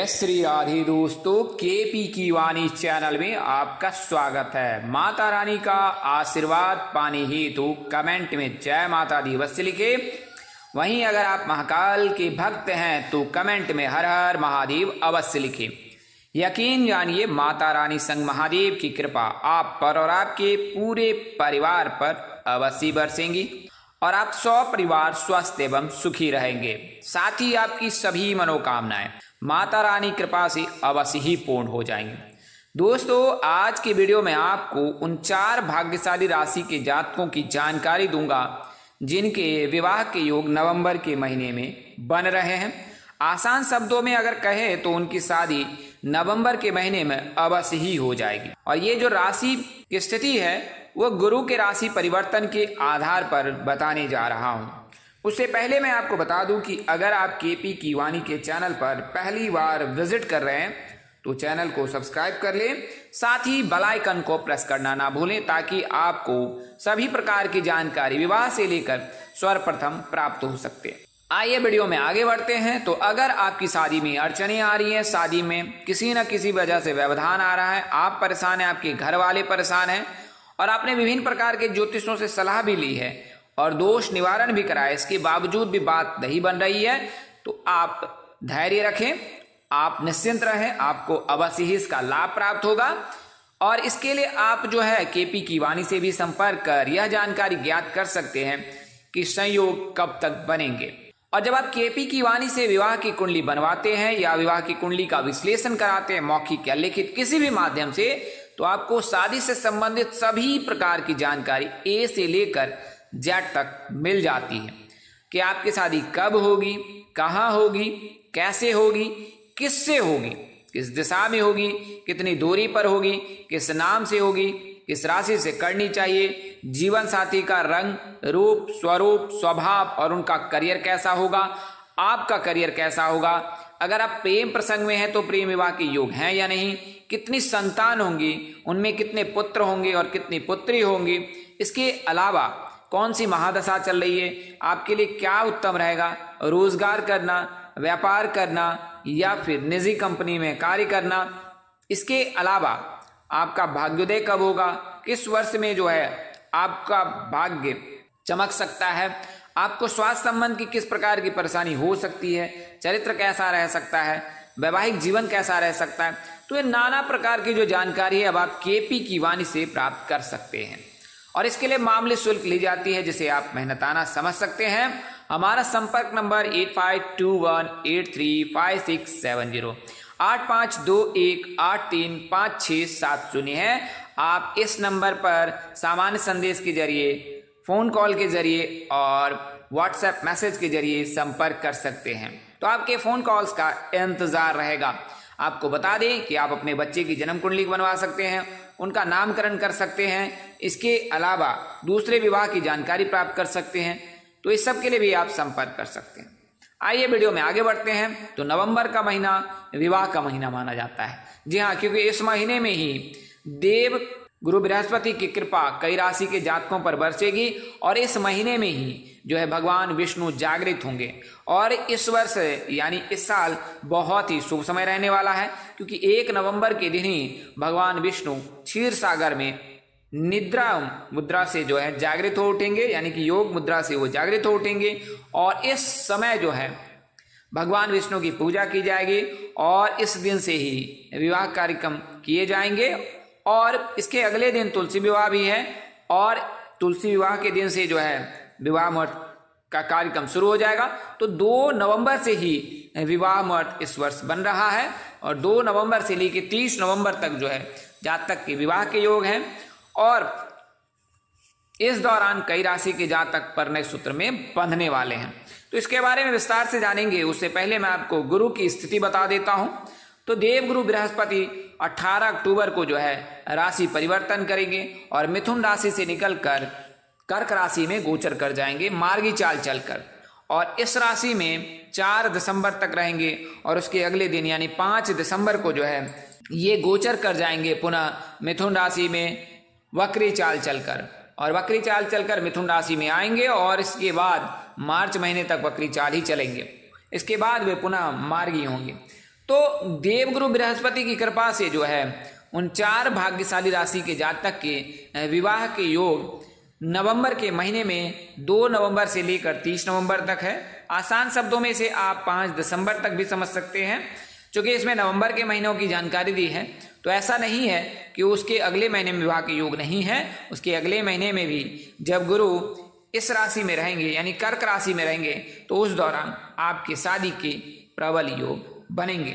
श्री राधे दोस्तों, केपी की वाणी चैनल में आपका स्वागत है। माता रानी का आशीर्वाद पाने हेतु कमेंट में जय माता दी अवश्य लिखे। वहीं अगर आप महाकाल के भक्त हैं तो कमेंट में हर हर महादेव अवश्य लिखे। यकीन जानिए माता रानी संग महादेव की कृपा आप पर और आपके पूरे परिवार पर अवश्य बरसेंगी और आप 100 परिवार स्वस्थ एवं सुखी रहेंगे। साथ ही आपकी सभी मनोकामनाएं माता रानी कृपा से अवश्य ही पूर्ण हो जाएंगे। दोस्तों, आज की वीडियो में आपको उन 4 भाग्यशाली राशि के जातकों की जानकारी दूंगा जिनके विवाह के योग नवंबर के महीने में बन रहे हैं। आसान शब्दों में अगर कहें तो उनकी शादी नवंबर के महीने में अवश्य ही हो जाएगी। और ये जो राशि की स्थिति है वो गुरु के राशि परिवर्तन के आधार पर बताने जा रहा हूं। उससे पहले मैं आपको बता दूं कि अगर आप केपी की वाणी के चैनल पर पहली बार विजिट कर रहे हैं तो चैनल को सब्सक्राइब कर लें, साथ ही बेल आइकन को प्रेस करना ना भूलें ताकि आपको सभी प्रकार की जानकारी विवाह से लेकर सर्वप्रथम प्राप्त हो सकते हैं। आइए वीडियो में आगे बढ़ते हैं। तो अगर आपकी शादी में अड़चने आ रही हैं, शादी में किसी न किसी वजह से व्यवधान आ रहा है, आप परेशान हैं, आपके घर वाले परेशान हैं और आपने विभिन्न प्रकार के ज्योतिषों से सलाह भी ली है और दोष निवारण भी कराया, इसके बावजूद भी बात नहीं बन रही है, तो आप धैर्य रखें, आप निश्चिंत रहें, आपको अवश्य ही इसका लाभ प्राप्त होगा। और इसके लिए आप जो है केपी की वाणी से भी संपर्क कर यह जानकारी ज्ञात कर सकते हैं कि संयोग कब तक बनेंगे। और जब आप केपी की वाणी से विवाह की कुंडली बनवाते हैं या विवाह की कुंडली का विश्लेषण कराते हैं, मौखिक या लिखित किसी भी माध्यम से, तो आपको शादी से संबंधित सभी प्रकार की जानकारी ए से लेकर जेड तक मिल जाती है कि आपकी शादी कब होगी, कहाँ होगी, कैसे होगी, किससे होगी, किस दिशा में होगी, कितनी दूरी पर होगी, किस नाम से होगी, किस राशि से करनी चाहिए, जीवन साथी का रंग, रूप, स्वरूप, स्वभाव और उनका करियर कैसा होगा, आपका करियर कैसा होगा, अगर आप प्रेम प्रसंग में हैं तो प्रेम विवाह के योग हैं या नहीं, कितनी संतान होंगी, उनमें कितने पुत्र होंगे और कितनी पुत्री होंगी, इसके अलावा कौन सी महादशा चल रही है, आपके लिए क्या उत्तम रहेगा, रोजगार करना, व्यापार करना या फिर निजी कंपनी में कार्य करना, इसके अलावा आपका भाग्योदय कब होगा, किस वर्ष में जो है आपका भाग्य चमक सकता है, आपको स्वास्थ्य संबंध की किस प्रकार की परेशानी हो सकती है, चरित्र कैसा रह सकता है, वैवाहिक जीवन कैसा रह सकता है, तो ये नाना प्रकार की जो जानकारी है अब आप केपी की वाणी से प्राप्त कर सकते हैं। और इसके लिए मामूली शुल्क ली जाती है जिसे आप मेहनताना समझ सकते हैं। हमारा संपर्क नंबर 8521835670 8521835670 है। आप इस नंबर पर सामान्य संदेश के जरिए, फोन कॉल के जरिए और व्हाट्सएप मैसेज के जरिए संपर्क कर सकते हैं। तो आपके फोन कॉल्स का इंतजार रहेगा। आपको बता दें कि आप अपने बच्चे की जन्म कुंडली बनवा सकते हैं, उनका नामकरण कर सकते हैं, इसके अलावा दूसरे विवाह की जानकारी प्राप्त कर सकते हैं। तो इस सब के लिए भी आप संपर्क कर सकते हैं। आइए वीडियो में आगे बढ़ते हैं। तो नवंबर का महीना विवाह का महीना माना जाता है। जी हाँ, क्योंकि इस महीने में ही देव गुरु बृहस्पति की कृपा कई राशि के जातकों पर बरसेगी और इस महीने में ही जो है भगवान विष्णु जागृत होंगे। और इस वर्ष यानी इस साल बहुत ही शुभ समय रहने वाला है, क्योंकि 1 नवंबर के दिन ही भगवान विष्णु क्षीर सागर में निद्रा मुद्रा से जो है जागृत हो उठेंगे, यानी कि योग मुद्रा से वो जागृत हो उठेंगे। और इस समय जो है भगवान विष्णु की पूजा की जाएगी और इस दिन से ही विवाह कार्यक्रम किए जाएंगे। और इसके अगले दिन तुलसी विवाह भी है और तुलसी विवाह के दिन से जो है विवाह मुहूर्त का कार्यक्रम शुरू हो जाएगा। तो 2 नवंबर से ही विवाह मुहूर्त इस वर्ष बन रहा है और 2 नवंबर से लेकर 30 नवंबर तक जो है जातक के विवाह के योग हैं। और इस दौरान कई राशि के जातक परिणय सूत्र में बंधने वाले हैं। तो इसके बारे में विस्तार से जानेंगे। उससे पहले मैं आपको गुरु की स्थिति बता देता हूं। तो देवगुरु बृहस्पति 18 अक्टूबर को जो है राशि परिवर्तन करेंगे और मिथुन राशि से निकलकर कर्क राशि में गोचर कर जाएंगे मार्गी चाल चलकर। और इस राशि में 4 दिसंबर तक रहेंगे और उसके अगले दिन यानी 5 दिसंबर को जो है ये गोचर कर जाएंगे पुनः मिथुन राशि में वक्री चाल चलकर। और वक्री चाल चलकर मिथुन राशि में आएंगे और इसके बाद मार्च महीने तक वक्री चाल ही चलेंगे। इसके बाद वे पुनः मार्गी होंगे। तो देवगुरु बृहस्पति की कृपा से जो है उन 4 भाग्यशाली राशि के जातक के विवाह के योग नवंबर के महीने में 2 नवंबर से लेकर 30 नवंबर तक है। आसान शब्दों में से आप 5 दिसंबर तक भी समझ सकते हैं। क्योंकि इसमें नवंबर के महीनों की जानकारी दी है, तो ऐसा नहीं है कि उसके अगले महीने में विवाह के योग नहीं है। उसके अगले महीने में भी जब गुरु इस राशि में रहेंगे यानी कर्क राशि में रहेंगे तो उस दौरान आपके शादी के प्रबल योग बनेंगे।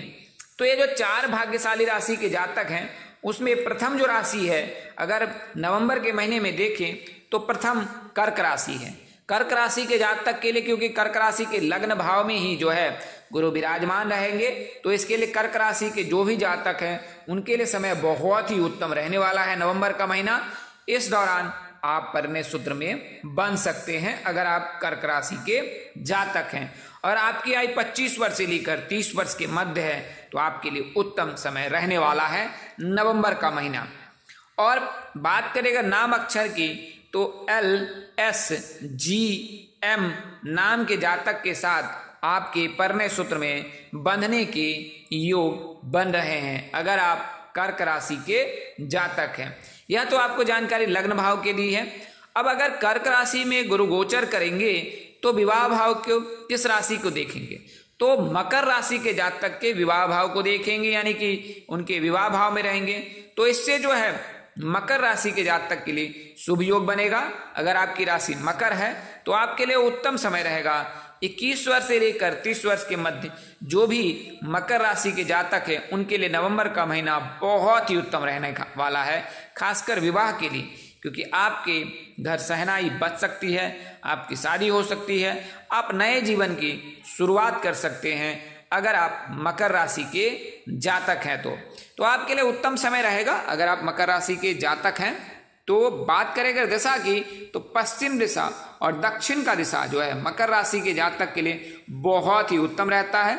तो ये जो 4 भाग्यशाली राशि के जातक हैं उसमें प्रथम जो राशि है, अगर नवंबर के महीने में देखें तो प्रथम कर्क राशि है। कर्क राशि के जातक के लिए, क्योंकि कर्क राशि के लग्न भाव में ही जो है गुरु विराजमान रहेंगे, तो इसके लिए कर्क राशि के जो भी जातक हैं उनके लिए समय बहुत ही उत्तम रहने वाला है नवंबर का महीना। इस दौरान आप परिणय सूत्र में बन सकते हैं अगर आप कर्क राशि के जातक हैं और आपकी आयु 25 वर्ष से लेकर 30 वर्ष के मध्य है, तो आपके लिए उत्तम समय रहने वाला है नवंबर का महीना। और बात करेगा नाम अक्षर की, तो LSGM नाम के जातक के साथ आपके परिणय सूत्र में बंधने के योग बन रहे हैं अगर आप कर्क राशि के जातक हैं। यह तो आपको जानकारी लग्न भाव के दी है। अब अगर कर्क राशि में गुरु गोचर करेंगे तो विवाह भाव को किस राशि को देखेंगे, तो मकर राशि के जातक के विवाह भाव को देखेंगे, यानी कि उनके विवाह भाव में रहेंगे। तो इससे जो है मकर राशि के जातक के लिए शुभ योग बनेगा। अगर आपकी राशि मकर है तो आपके लिए उत्तम समय रहेगा। 21 वर्ष से लेकर 30 वर्ष के मध्य जो भी मकर राशि के जातक है उनके लिए नवंबर का महीना बहुत ही उत्तम रहने वाला है, खासकर विवाह के लिए, क्योंकि आपके घर सहनाई बच सकती है, आपकी शादी हो सकती है, आप नए जीवन की शुरुआत कर सकते हैं अगर आप मकर राशि के जातक हैं। तो आपके लिए उत्तम समय रहेगा अगर आप मकर राशि के जातक हैं। तो बात करें अगर दिशा की, तो पश्चिम दिशा और दक्षिण का दिशा जो है मकर राशि के जातक के लिए बहुत ही उत्तम रहता है,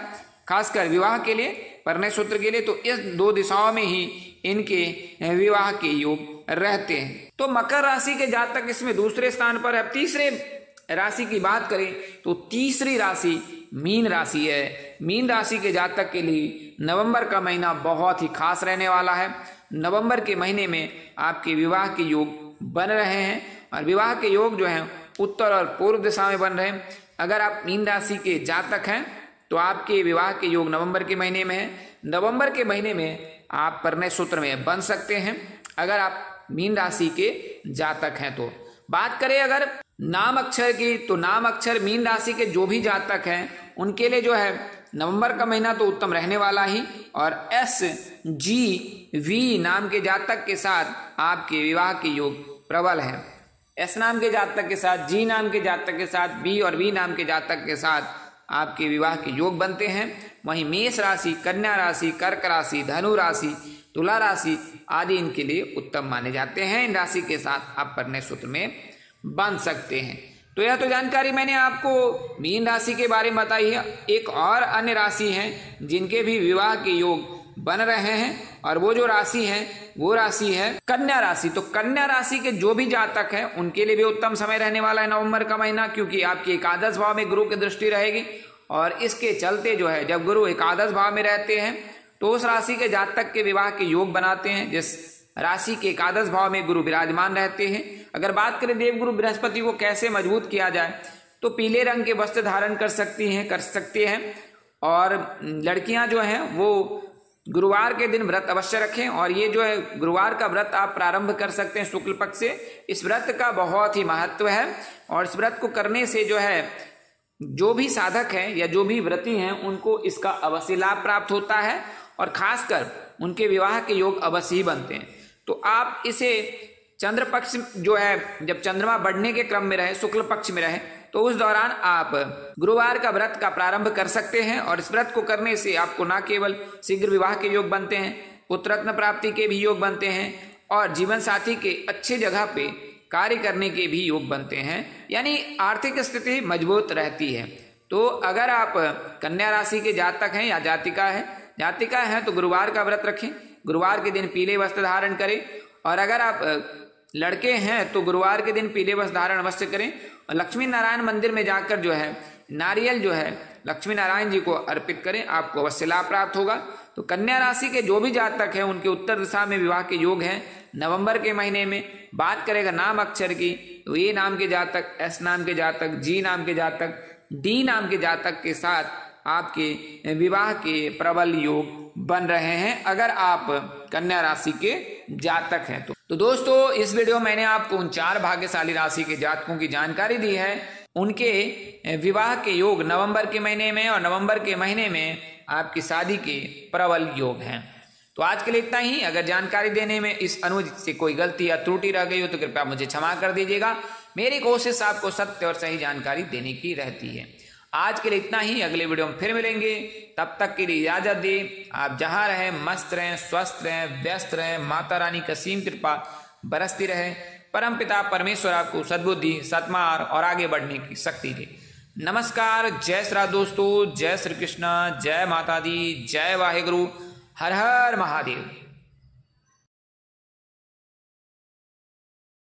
खासकर विवाह के लिए, परिणय सूत्र के लिए। तो इस 2 दिशाओं में ही इनके विवाह के योग रहते हैं। तो मकर राशि के जातक इसमें दूसरे स्थान पर है। तीसरे राशि की बात करें तो तीसरी राशि मीन राशि है। मीन राशि के जातक के लिए नवंबर का महीना बहुत ही खास रहने वाला है। नवंबर के महीने में आपके विवाह के योग बन रहे हैं और विवाह के योग जो हैं उत्तर और पूर्व दिशा में बन रहे हैं। अगर आप मीन राशि के जातक हैं तो आपके विवाह के योग नवंबर के महीने में है। नवंबर के महीने में आप परिणय सूत्र में बन सकते हैं अगर आप मीन राशि के जातक हैं। तो बात करें अगर नाम अक्षर की, तो नाम अक्षर मीन राशि के जो भी जातक हैं उनके लिए जो है नवंबर का महीना तो उत्तम रहने वाला ही। और SGV नाम के जातक के साथ आपके विवाह के योग प्रबल है। S नाम के जातक के साथ, G नाम के जातक के साथ, B और V नाम के जातक के साथ आपके विवाह के योग बनते हैं। वहीं मेष राशि, कन्या राशि, कर्क राशि, धनु राशि, तुला राशि आदि इनके लिए उत्तम माने जाते हैं। इन राशि के साथ आप परिणय सूत्र में बन सकते हैं। तो यह तो जानकारी मैंने आपको मीन राशि के बारे में बताई है। एक और अन्य राशि है जिनके भी विवाह के योग बन रहे हैं और वो जो राशि है वो राशि है कन्या राशि। तो कन्या राशि के जो भी जातक हैं उनके लिए भी उत्तम समय रहने वाला है नवंबर का महीना, क्योंकि आपके एकादश भाव में गुरु की दृष्टि रहेगी और इसके चलते जो है जब गुरु एकादश भाव में रहते हैं तो उस राशि के जातक के विवाह के योग बनाते हैं जिस राशि के एकादश भाव में गुरु विराजमान रहते हैं। अगर बात करें देवगुरु बृहस्पति को कैसे मजबूत किया जाए, तो पीले रंग के वस्त्र धारण कर सकते हैं और लड़कियां जो हैं वो गुरुवार के दिन व्रत अवश्य रखें। और ये जो है गुरुवार का व्रत आप प्रारंभ कर सकते हैं शुक्ल पक्ष से। इस व्रत का बहुत ही महत्व है और इस व्रत को करने से जो है जो भी साधक हैं या जो भी व्रती हैं उनको इसका अवश्य लाभ प्राप्त होता है और खासकर उनके विवाह के योग अवश्य ही बनते हैं। तो आप इसे चंद्र पक्ष जो है जब चंद्रमा बढ़ने के क्रम में रहे, शुक्ल पक्ष में रहे, तो उस दौरान आप गुरुवार का व्रत का प्रारंभ कर सकते हैं और इस व्रत को करने से आपको न केवल शीघ्र विवाह के योग बनते हैं, पुत्ररत्न प्राप्ति के भी योग बनते हैं और जीवन साथी के अच्छे जगह पे कार्य करने के भी योग बनते हैं, यानी आर्थिक स्थिति मजबूत रहती है। तो अगर आप कन्या राशि के जातक हैं या जातिका है तो गुरुवार का व्रत रखें, गुरुवार के दिन पीले वस्त्र धारण करें। और अगर आप लड़के हैं तो गुरुवार के दिन पीले वस्त्र धारण अवश्य करें और लक्ष्मी नारायण मंदिर में जाकर जो है नारियल जो है लक्ष्मी नारायण जी को अर्पित करें, आपको अवश्य लाभ प्राप्त होगा। तो कन्या राशि के जो भी जातक हैं उनके उत्तर दिशा में विवाह के योग हैं नवंबर के महीने में। बात करेगा नाम अक्षर की तो ए नाम के जातक, एस नाम के जातक, जी नाम के जातक, डी नाम के जातक के साथ आपके विवाह के प्रबल योग बन रहे हैं अगर आप कन्या राशि के जातक हैं तो दोस्तों इस वीडियो में मैंने आपको उन 4 भाग्यशाली राशि के जातकों की जानकारी दी है, उनके विवाह के योग नवंबर के महीने में और नवंबर के महीने में आपकी शादी के प्रबल योग हैं। तो आज के लिए इतना ही। अगर जानकारी देने में इस अनुचित से कोई गलती या त्रुटि रह गई हो तो कृपया मुझे क्षमा कर दीजिएगा। मेरी कोशिश आपको सत्य और सही जानकारी देने की रहती है। आज के लिए इतना ही, अगले वीडियो में फिर मिलेंगे। तब तक के लिए इजाजत दें। आप जहां रहें मस्त रहें, स्वस्थ रहें, व्यस्त रहें। माता रानी की असीम कृपा बरसती रहे। परमपिता परमेश्वर आपको सद्बुद्धि, सत्मार्ग और आगे बढ़ने की शक्ति दे। नमस्कार, जय श्री राम दोस्तों, जय श्री कृष्ण, जय माता दी, जय वाहेगुरु, हर हर महादेव।